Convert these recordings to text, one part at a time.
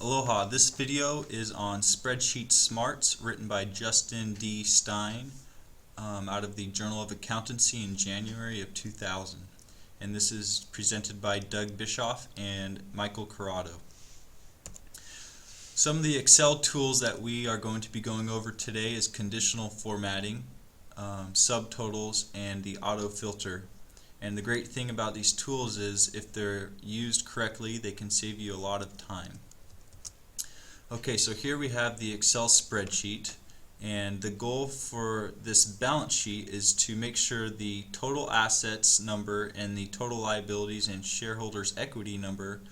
Aloha, this video is on Spreadsheet Smarts written by Justin D. Stein out of the Journal of Accountancy in January of 2000. And this is presented by Doug Bischoff and Michael Corrado. Some of the Excel tools that we are going to be going over today is conditional formatting, subtotals, and the auto filter. And the great thing about these tools is if they're used correctly, they can save you a lot of time. Okay, so here we have the Excel spreadsheet, and the goal for this balance sheet is to make sure the total assets number and the total liabilities and shareholders equity number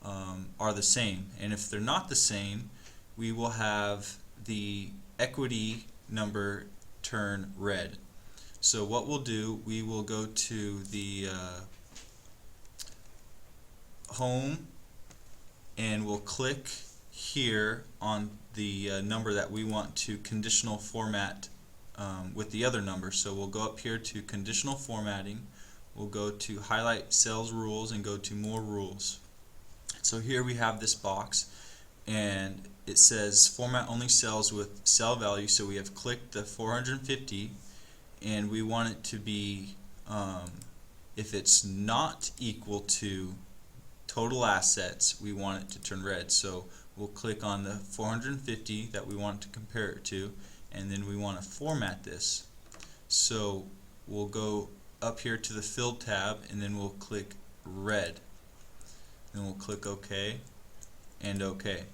are the same. And if they're not the same, we will have the equity number turn red. So what we'll do, we will go to the home, and we'll click here on the number that we want to conditional format with the other number. So we'll go up here to conditional formatting, we'll go to highlight sales rules and go to more rules. So here we have this box, and it says format only cells with cell value, so we have clicked the 450, and we want it to be if it's not equal to total assets, we want it to turn red. So we'll click on the 450 that we want to compare it to, and then we want to format this. So we'll go up here to the Fill tab, and then we'll click red. Then we'll click OK and OK.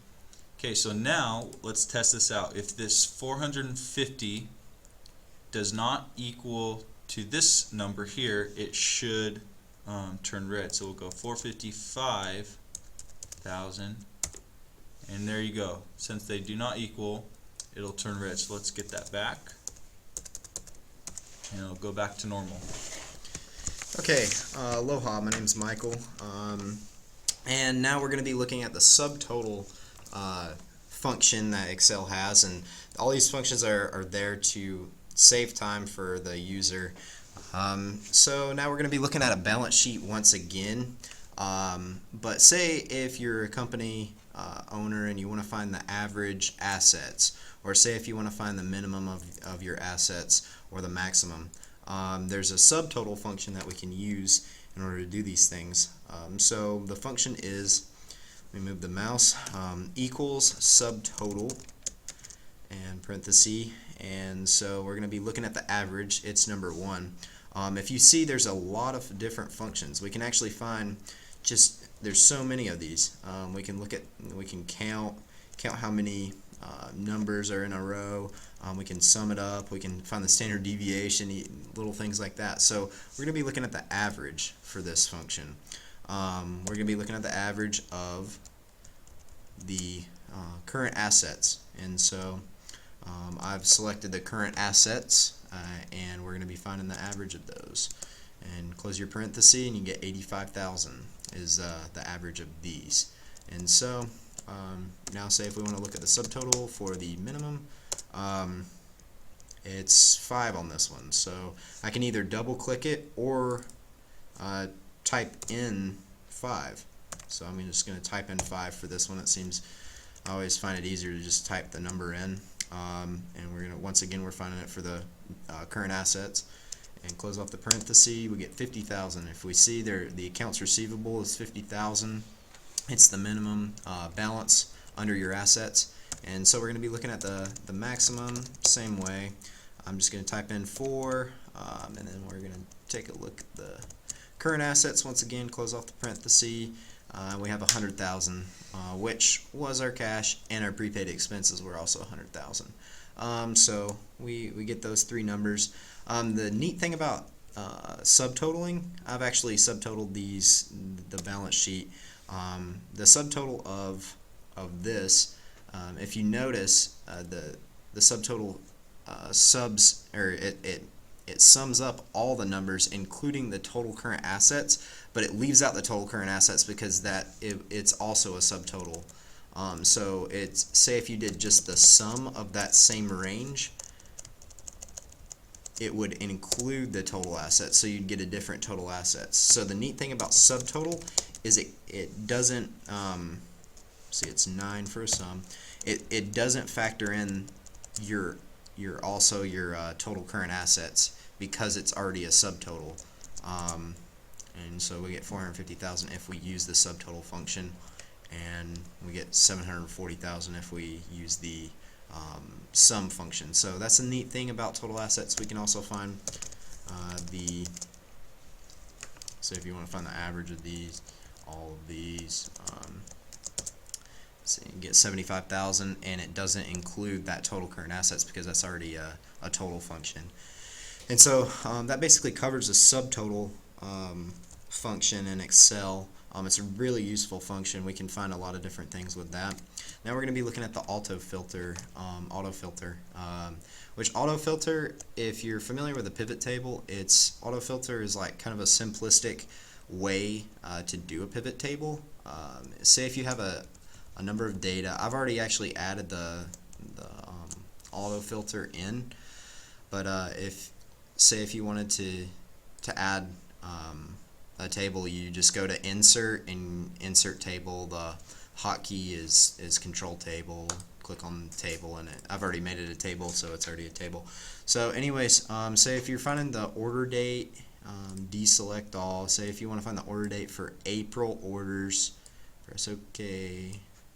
Okay, so now let's test this out. If this 450 does not equal to this number here, it should turn red. So we'll go 455,000, and there you go. Since they do not equal, it'll turn red. So let's get that back, and it'll go back to normal. Okay, aloha, my name is Michael, and now we're going to be looking at the subtotal function that Excel has, and all these functions are there to save time for the user. So now we're going to be looking at a balance sheet once again, but say if you're a company owner and you want to find the average assets, or say if you want to find the minimum of your assets or the maximum, there's a subtotal function that we can use in order to do these things. So the function is, let me move the mouse, equals subtotal and parenthesis, and so we're going to be looking at the average. It's number 1. If you see, there's a lot of different functions. We can actually find there's so many of these. We can count how many numbers are in a row. We can sum it up. We can find the standard deviation, little things like that. So we're going to be looking at the average for this function. We're going to be looking at the average of the current assets, and so I've selected the current assets, and we're going to be finding the average of those. And close your parenthesis, and you get 85,000 is the average of these. And so now say if we want to look at the subtotal for the minimum, it's 5 on this one. So I can either double click it or type in 5. So I'm just going to type in 5 for this one. I always find it easier to just type the number in. And we're gonna, once again, we're finding it for the current assets, and close off the parenthesis. We get 50,000. If we see there, the accounts receivable is 50,000. It's the minimum balance under your assets, and so we're going to be looking at the maximum same way. I'm just going to type in 4, and then we're going to take a look at the current assets once again. Close off the parenthesis. We have 100,000, which was our cash, and our prepaid expenses were also 100,000. So we get those 3 numbers. The neat thing about subtotaling, I've actually subtotaled the balance sheet. The subtotal of this, if you notice, the subtotal it sums up all the numbers, including the total current assets, but it leaves out the total current assets because it's also a subtotal. So say if you did just the sum of that same range, it would include the total assets, so you'd get a different total assets. So the neat thing about subtotal is it doesn't see it's 9 for a sum. It doesn't factor in your total current assets because it's already a subtotal. And so we get 450,000 if we use the subtotal function, and we get 740,000 if we use the sum function. So that's a neat thing about total assets. We can also find so if you want to find the average of these, all of these, so you get 75,000, and it doesn't include that total current assets because that's already a total function. And so that basically covers the subtotal function in Excel. It's a really useful function. We can find a lot of different things with that. Now we're going to be looking at the autofilter, which autofilter, if you're familiar with a pivot table, autofilter is like kind of a simplistic way to do a pivot table. Say if you have a number of data, I've already actually added the autofilter in, but if you wanted to add a table, you just go to insert and insert table. The hotkey is control table. Click on table, and I've already made it a table, so it's already a table. So anyways, say if you're finding the order date, deselect all. Say if you want to find the order date for April orders, press OK.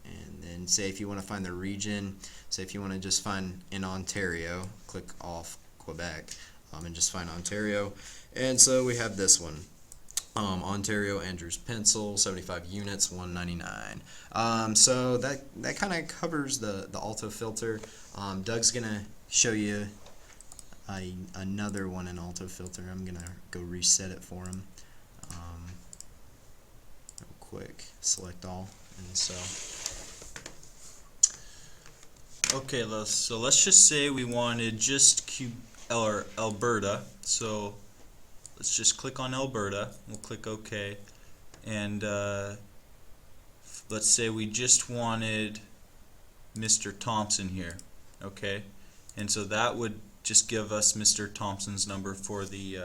And then say if you want to find the region, say if you want to just find in Ontario, click off Quebec, and just find Ontario. And so we have this one. Ontario, Andrews Pencil, 75 units, $1.99. So that kind of covers the autofilter. Doug's gonna show you another one in autofilter. I'm gonna go reset it for him. Real quick, select all, and so. Okay, so let's just say we wanted just Alberta. So let's just click on Alberta. We'll click OK, and let's say we just wanted Mr. Thompson here. Okay, and so that would just give us Mr. Thompson's number for the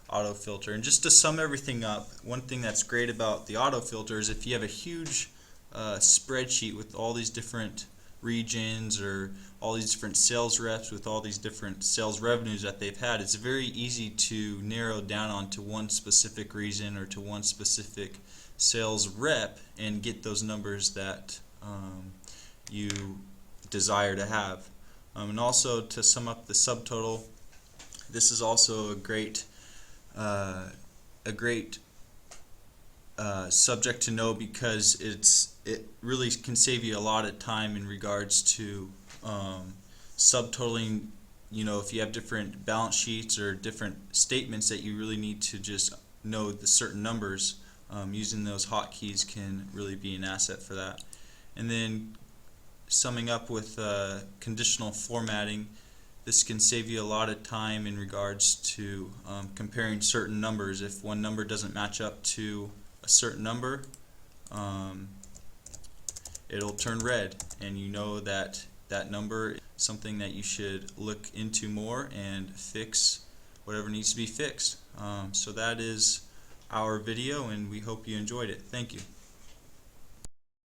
autofilter. And just to sum everything up, one thing that's great about the autofilter is if you have a huge spreadsheet with all these different regions or all these different sales reps with all these different sales revenues that they've had, it's very easy to narrow down onto one specific region or to one specific sales rep and get those numbers that you desire to have. And also, to sum up the subtotal, this is also a great subject to know because it really can save you a lot of time in regards to subtotaling. You know, if you have different balance sheets or different statements that you really need to just know the certain numbers, using those hotkeys can really be an asset for that. And then summing up with conditional formatting, this can save you a lot of time in regards to comparing certain numbers. If one number doesn't match up to a certain number, it'll turn red, and you know that that number is something that you should look into more and fix whatever needs to be fixed. So that is our video, and we hope you enjoyed it. Thank you.